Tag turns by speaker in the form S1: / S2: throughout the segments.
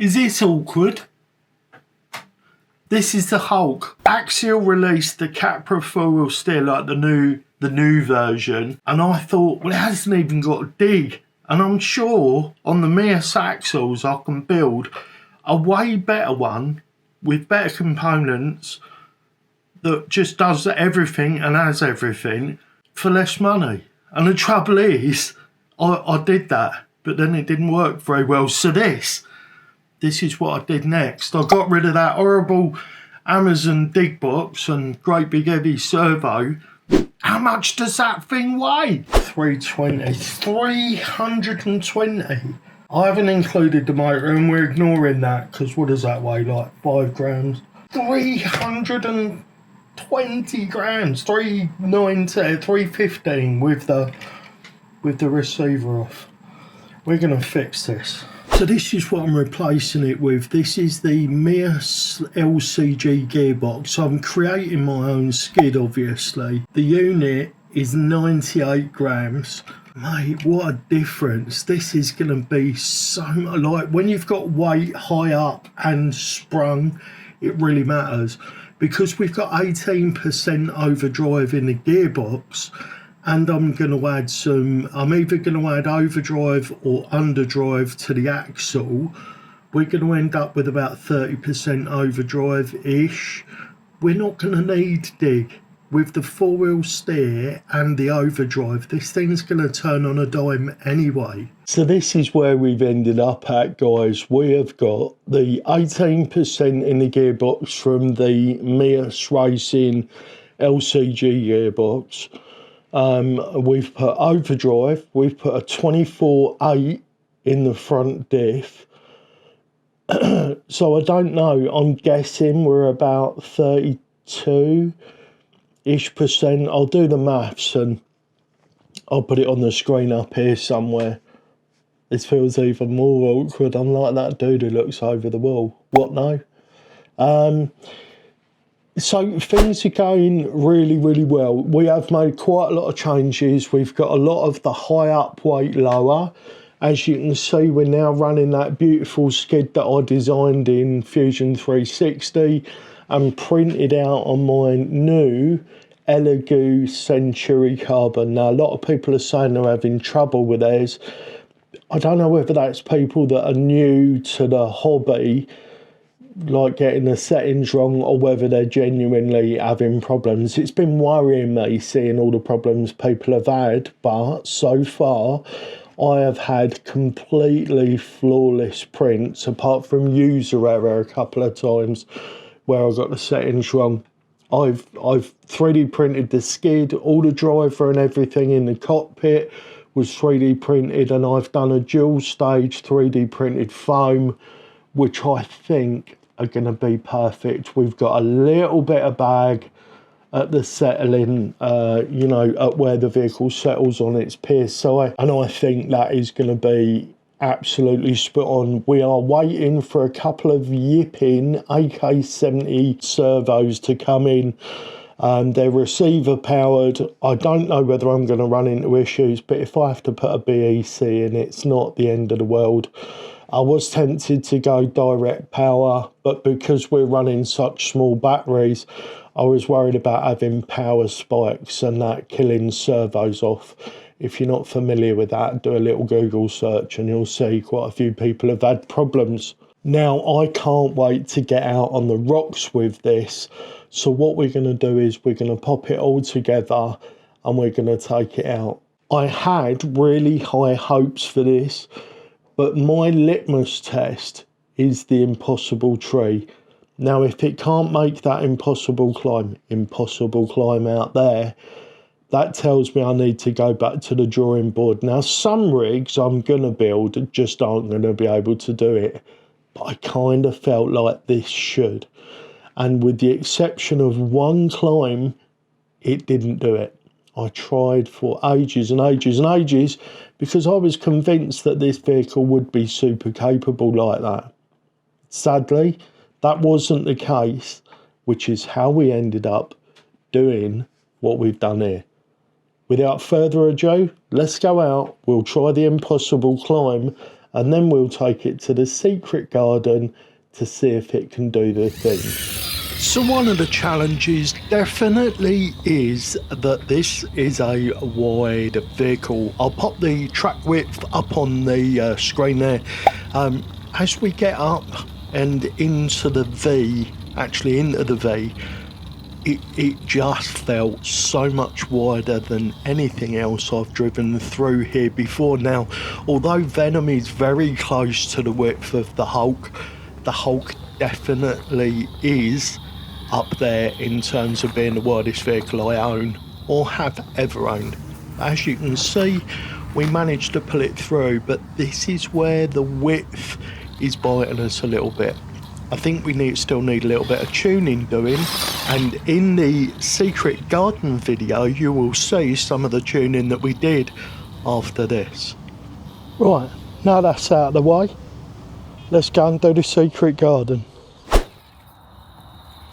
S1: Is this awkward? This is the Hulk. Axial released the Capra four-wheel steer, like the new version, and I thought, well, it hasn't even got a dig. And I'm sure on the MEUS axles I can build a way better one with better components that just does everything and has everything for less money. And the trouble is, I did that, but then it didn't work very well. So this is what I did next. I got rid of that horrible Amazon dig box and great big heavy servo. How much does that thing weigh? 320. 320. I haven't included the motor and we're ignoring that because what does that weigh, like 5 grams? 320 grams, 390, 315 with the receiver off. We're gonna fix this. So this is what I'm replacing it with. This is the MEUS LCG Gearbox. I'm creating my own skid, obviously. The unit is 98 grams. Mate, what a difference. This is going to be so much, like when you've got weight high up and sprung, it really matters. Because we've got 18% overdrive in the gearbox, and I'm going to add I'm either going to add overdrive or underdrive to the axle. We're going to end up with about 30% overdrive-ish. We're not going to need dig. With the four-wheel steer and the overdrive, this thing's going to turn on a dime anyway. So this is where we've ended up at, guys. We have got the 18% in the gearbox from the MEUS Racing LCG gearbox. We've put overdrive, we've put a 24/8 in the front diff. So I don't know, I'm guessing we're about 32-ish%. I'll do the maths and I'll put it on the screen up here somewhere. This feels even more awkward. I'm like that dude who looks over the wall. What now? So things are going really, really well. We have made quite a lot of changes. We've got a lot of the high up weight lower. As you can see, we're now running that beautiful skid that I designed in Fusion 360 and printed out on my new Elegoo Century Carbon. Now, a lot of people are saying they're having trouble with theirs. I don't know whether that's people that are new to the hobby, like getting the settings wrong, or whether they're genuinely having problems. It's been worrying me seeing all the problems people have had, but so far I have had completely flawless prints, apart from user error a couple of times where I got the settings wrong. I've 3D printed the skid, all the driver and everything in the cockpit was 3D printed, and I've done a dual stage 3D printed foam, which I think are going to be perfect. We've got a little bit of bag at the settling, you know, at where the vehicle settles on its PSI, and I think that is going to be absolutely spot on. We are waiting for a couple of yipping AK-70 servos to come in. They're receiver powered. I don't know whether I'm going to run into issues, but if I have to put a BEC in, it's not the end of the world. I was tempted to go direct power, but because we're running such small batteries, I was worried about having power spikes and that killing servos off. If you're not familiar with that, do a little Google search and you'll see quite a few people have had problems. Now, I can't wait to get out on the rocks with this. So what we're going to do is we're going to pop it all together and we're going to take it out. I had really high hopes for this, but my litmus test is the impossible tree. Now, if it can't make that impossible climb out there, that tells me I need to go back to the drawing board. Now, some rigs I'm going to build just aren't going to be able to do it, but I kind of felt like this should. And with the exception of one climb, it didn't do it. I tried for ages and ages and ages because I was convinced that this vehicle would be super capable like that. Sadly, that wasn't the case, which is how we ended up doing what we've done here. Without further ado, let's go out, we'll try the impossible climb, and then we'll take it to the secret garden to see if it can do the thing. So one of the challenges definitely is that this is a wide vehicle. I'll pop the track width up on the screen there. As we get up and into the V, actually into the V, it just felt so much wider than anything else I've driven through here before. Now, although Venom is very close to the width of the Hulk definitely is up there in terms of being the widest vehicle I own or have ever owned. As you can see, we managed to pull it through, but this is where the width is biting us a little bit. I think we still need a little bit of tuning doing, and in the secret garden video you will see some of the tuning that we did after this. Right, now that's out of the way, let's go and do the secret garden.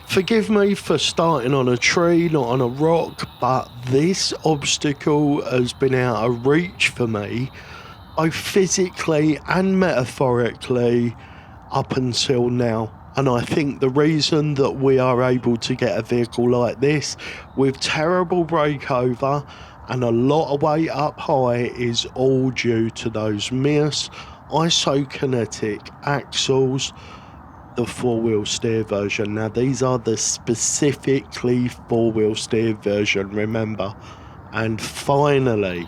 S1: Forgive me for starting on a tree, not on a rock, but this obstacle has been out of reach for me, both physically and metaphorically, up until now. And I think the reason that we are able to get a vehicle like this with terrible breakover and a lot of weight up high is all due to those MEUS isokinetic axles, the four-wheel steer version. Now these are the specifically four-wheel steer version, remember. And finally,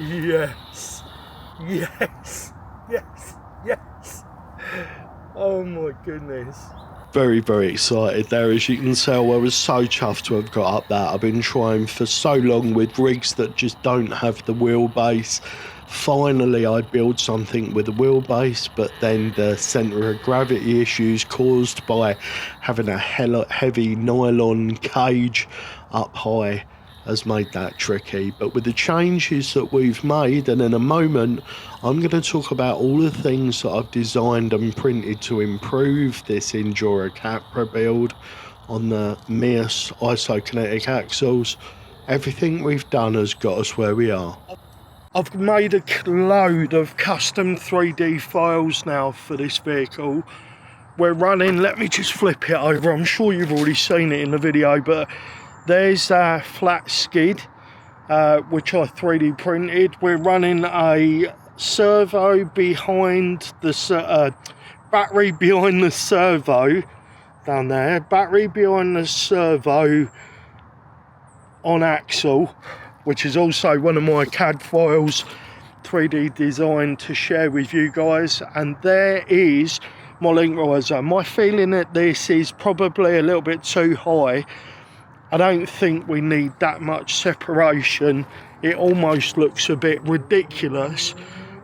S1: yes, oh my goodness, very excited there. As you can tell, I was so chuffed to have got up that. I've been trying for so long with rigs that just don't have the wheelbase. Finally I build something with a wheelbase, but then the centre of gravity issues caused by having a heavy nylon cage up high has made that tricky. But with the changes that we've made, and in a moment I'm going to talk about all the things that I've designed and printed to improve this Injora Capra build on the MEUS isokinetic axles. Everything we've done has got us where we are. I've made a load of custom 3D files now for this vehicle. We're running, let me just flip it over, I'm sure you've already seen it in the video, but there's a flat skid, which I 3D printed. We're running a servo behind the, battery behind the servo, down there, battery behind the servo on axle, which is also one of my CAD files, 3D design to share with you guys. And there is my link riser. My feeling that this is probably a little bit too high. I don't think we need that much separation. It almost looks a bit ridiculous.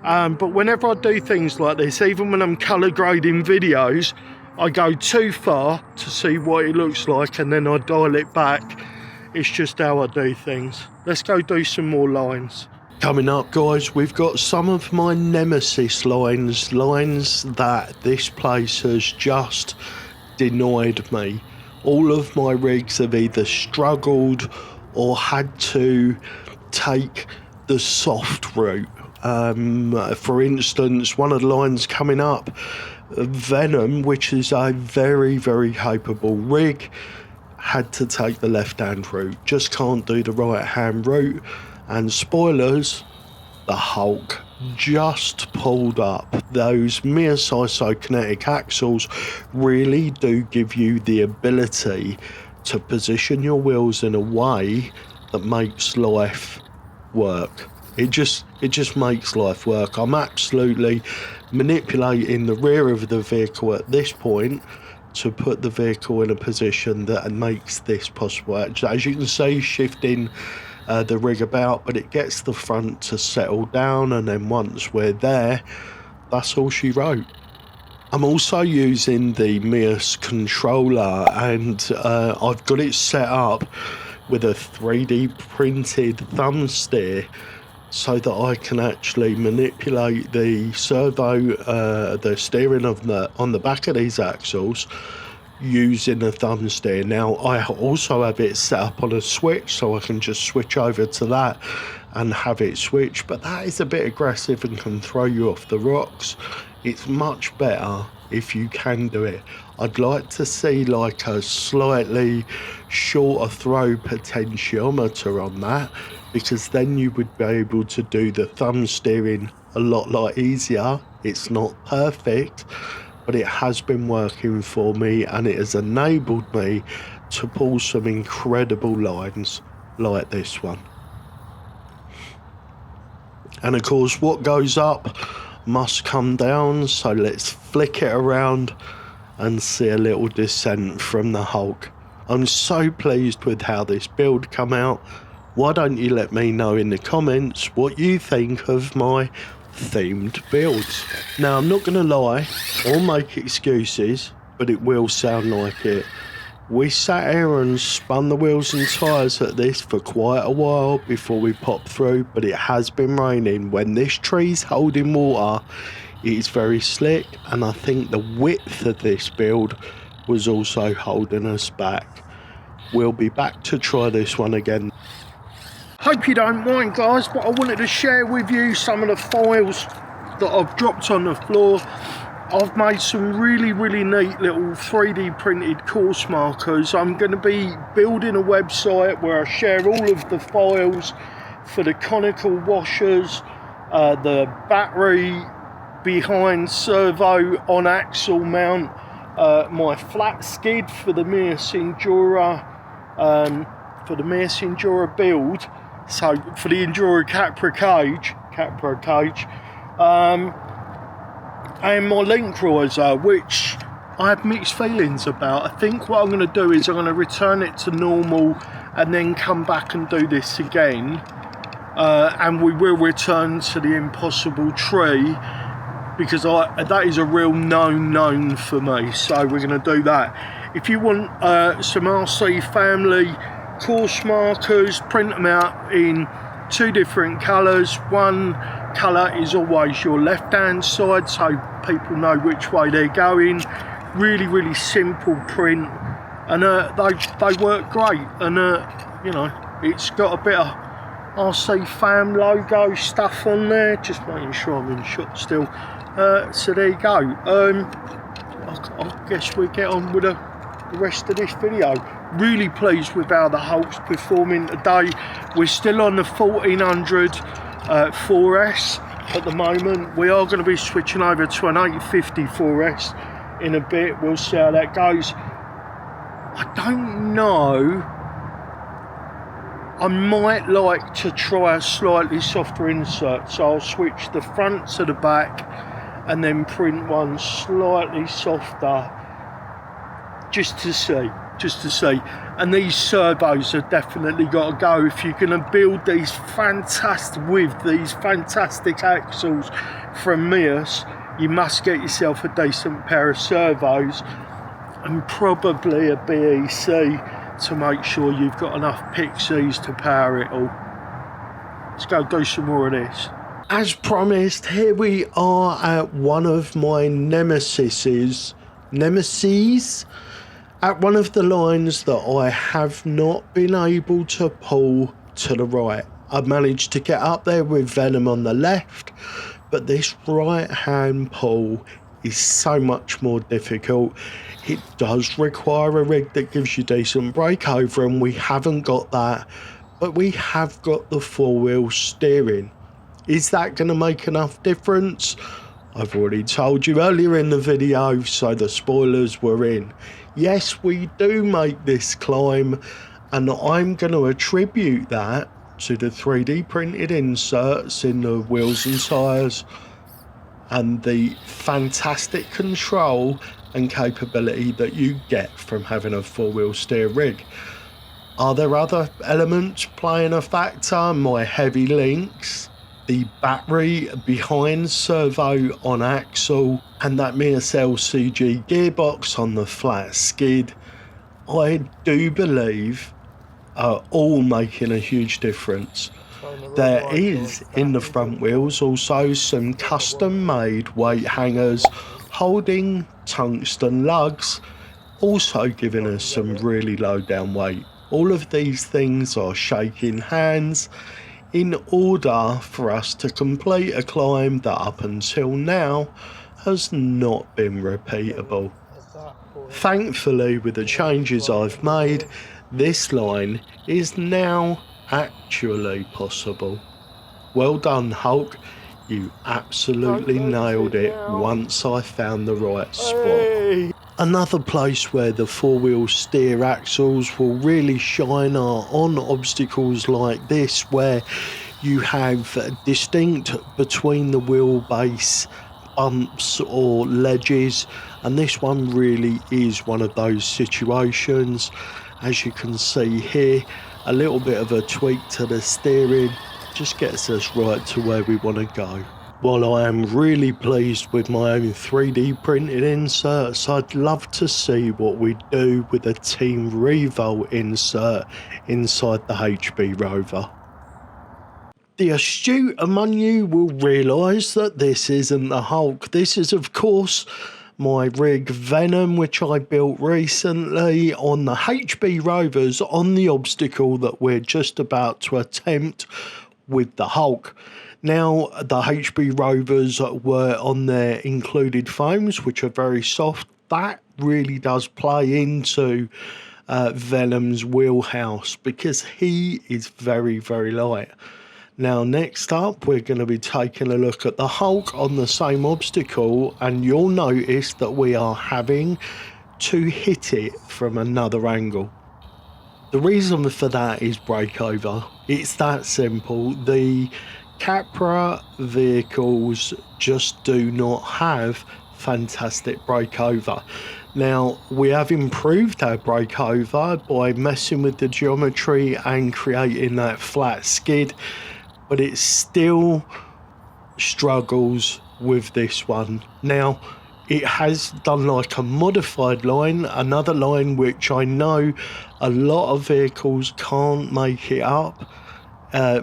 S1: But whenever I do things like this, even when I'm colour grading videos, I go too far to see what it looks like and then I dial it back. It's just how I do things. Let's go do some more lines. Coming up, guys, we've got some of my nemesis lines that this place has just denied me. All of my rigs have either struggled or had to take the soft route. For instance, one of the lines coming up, Venom, which is a very capable rig, had to take the left-hand route, just can't do the right-hand route. And spoilers, the Hulk just pulled up. Those MEUS isokinetic axles really do give you the ability to position your wheels in a way that makes life work. It just makes life work. I'm absolutely manipulating the rear of the vehicle at this point to put the vehicle in a position that makes this possible. As you can see, shifting the rig about, but it gets the front to settle down, and then once we're there, that's all she wrote. I'm also using the MEUS controller, and I've got it set up with a 3D printed thumb steer so that I can actually manipulate the servo, the steering of on the back of these axles using a thumb steer. Now I also have it set up on a switch, so I can just switch over to that and have it switch, but that is a bit aggressive and can throw you off the rocks. It's much better if you can do it. I'd like to see like a slightly shorter throw potentiometer on that, because then you would be able to do the thumb steering a lot easier. It's not perfect, but it has been working for me, and it has enabled me to pull some incredible lines like this one. And of course, what goes up must come down, so let's flick it around and see a little descent from the Hulk. I'm so pleased with how this build come out. Why don't you let me know in the comments what you think of my themed builds? Now, I'm not going to lie or make excuses, but it will sound like it. We sat here and spun the wheels and tyres at this for quite a while before we popped through, but it has been raining. When this tree's holding water, it is very slick, and I think the width of this build was also holding us back. We'll be back to try this one again. Hope you don't mind, guys, but I wanted to share with you some of the files that I've dropped on the floor. I've made some really neat little 3D printed course markers. I'm going to be building a website where I share all of the files for the conical washers, the battery behind servo on axle mount, my flat skid for the MEUS Injora, build, so for the Injora Capra cage, and my link riser, which I have mixed feelings about. I think what I'm going to do is I'm going to return it to normal and then come back and do this again, and we will return to the impossible tree, because that is a real known for me, so we're going to do that. If you want some RC family course markers, print them out in 2 different colours. One colour is always your left hand side, so people know which way they're going. Really simple print, and they work great, and you know, it's got a bit of RC fam logo stuff on there, just making sure I'm in shot still. So there you go. I guess we'll get on with the rest of this video. Really pleased with how the Hulk's performing today. We're still on the 1400 4S at the moment. We are going to be switching over to an 850 4S in a bit. We'll see how that goes. I don't know, I might like to try a slightly softer insert, so I'll switch the front to the back and then print one slightly softer, just to see. And these servos have definitely got to go. If you're going to build these fantastic axles from MEUS, you must get yourself a decent pair of servos and probably a BEC to make sure you've got enough pixies to power it all. Let's go do some more of this. As promised, here we are at one of my nemesis, at one of the lines that I have not been able to pull to the right. I've managed to get up there with Venom on the left, but this right hand pull is so much more difficult. It does require a rig that gives you decent breakover, and we haven't got that, but we have got the 4-wheel steering. Is that going to make enough difference? I've already told you earlier in the video, so the spoilers were in. Yes, we do make this climb, and I'm going to attribute that to the 3D printed inserts in the wheels and tyres and the fantastic control and capability that you get from having a 4-wheel steer rig. Are there other elements playing a factor? My heavy links, the battery behind servo on axle, and that MEUS LCG gearbox on the flat skid, I do believe are all making a huge difference. There is in the front wheels also some custom made weight hangers holding tungsten lugs also giving us some really low down weight. All of these things are shaking hands in order for us to complete a climb that up until now has not been repeatable. Thankfully, with the changes I've made, this line is now actually possible. Well done, Hulk. You absolutely nailed it once I found the right spot. Another place where the four-wheel steer axles will really shine are on obstacles like this, where you have distinct between the wheelbase bumps or ledges, and this one really is one of those situations. As you can see here, a little bit of a tweak to the steering just gets us right to where we want to go. While I am really pleased with my own 3D printed inserts, I'd love to see what we do with a Team Revolt insert inside the HB Rover. The astute among you will realise that this isn't the Hulk. This is, of course, my rig Venom, which I built recently on the HB Rovers on the obstacle that we're just about to attempt with the Hulk. Now, the HB Rovers were on their included foams, which are very soft. That really does play into Venom's wheelhouse because he is very, very light. Now, next up, we're going to be taking a look at the Hulk on the same obstacle, and you'll notice that we are having to hit it from another angle. The reason for that is breakover. It's that simple. The Capra vehicles just do not have fantastic breakover. Now, we have improved our breakover by messing with the geometry and creating that flat skid, but it still struggles with this one. Now, it has done like a modified line, another line which I know a lot of vehicles can't make it up.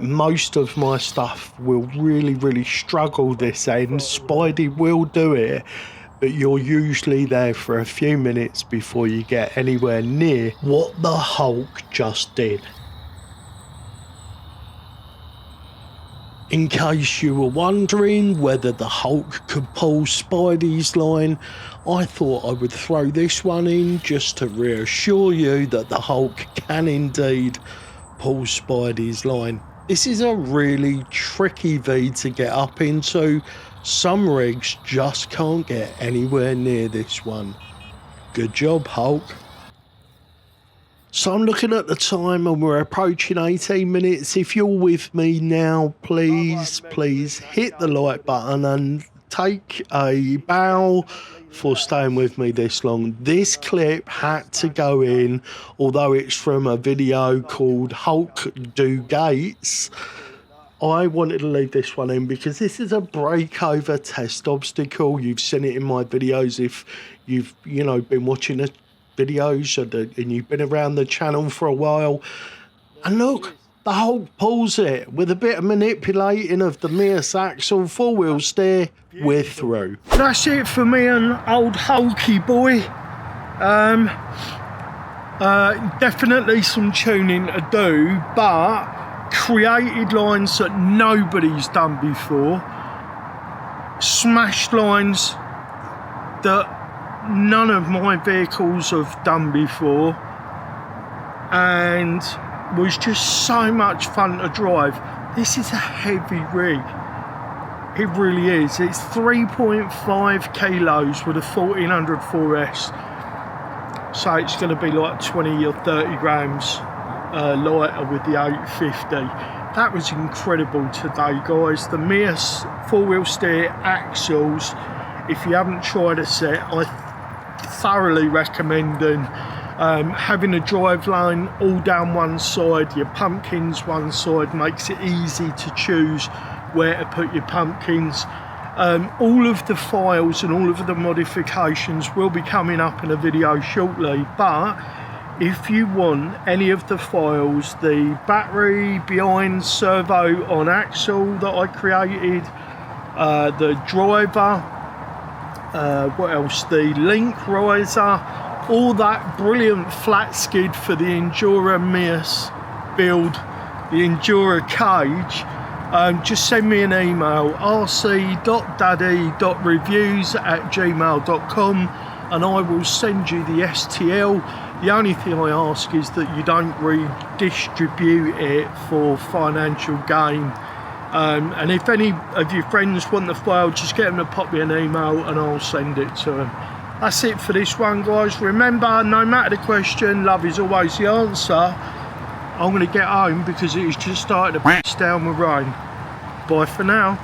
S1: Most of my stuff will really struggle this end. Spidey will do it, but you're usually there for a few minutes before you get anywhere near what the Hulk just did. In case you were wondering whether the Hulk could pull Spidey's line, I thought I would throw this one in just to reassure you that the Hulk can indeed pull Spidey's line. This is a really tricky V to get up into. Some rigs just can't get anywhere near this one. Good job, Hulk. So I'm looking at the time and we're approaching 18 minutes. If you're with me now, please hit the like button and take a bow for staying with me this long. This clip had to go in, although it's from a video called Hulk Do Gates. I wanted to leave this one in because this is a breakover test obstacle. You've seen it in my videos if you've been watching the videos and you've been around the channel for a while. And look, the Hulk pulls it with a bit of manipulating of the MEUS axle, four-wheel steer, we're through. That's it for me and old Hulky boy. Definitely some tuning to do, but created lines that nobody's done before, smashed lines that none of my vehicles have done before, and was just so much fun to drive. This is a heavy rig, it really is. It's 3.5 kilos with a 1400 4S, so it's going to be like 20 or 30 grams lighter with the 850. That was incredible today, guys. The MEUS four-wheel steer axles, if you haven't tried a set, I thoroughly recommending having a drive lane all down one side, your pumpkins one side, makes it easy to choose where to put your pumpkins. All of the files and all of the modifications will be coming up in a video shortly, but if you want any of the files, the battery behind servo on axle that I created, the driver, what else, the link riser, all that brilliant flat skid for the Injora MEUS build, the Injora cage, just send me an email, rc.daddy.reviews@gmail.com, and I will send you the STL. The only thing I ask is that you don't redistribute it for financial gain. And if any of your friends want the file, just get them to pop me an email and I'll send it to them. That's it for this one, guys. Remember, no matter the question, love is always the answer. I'm going to get home because it is just starting to piss down with rain. Bye for now.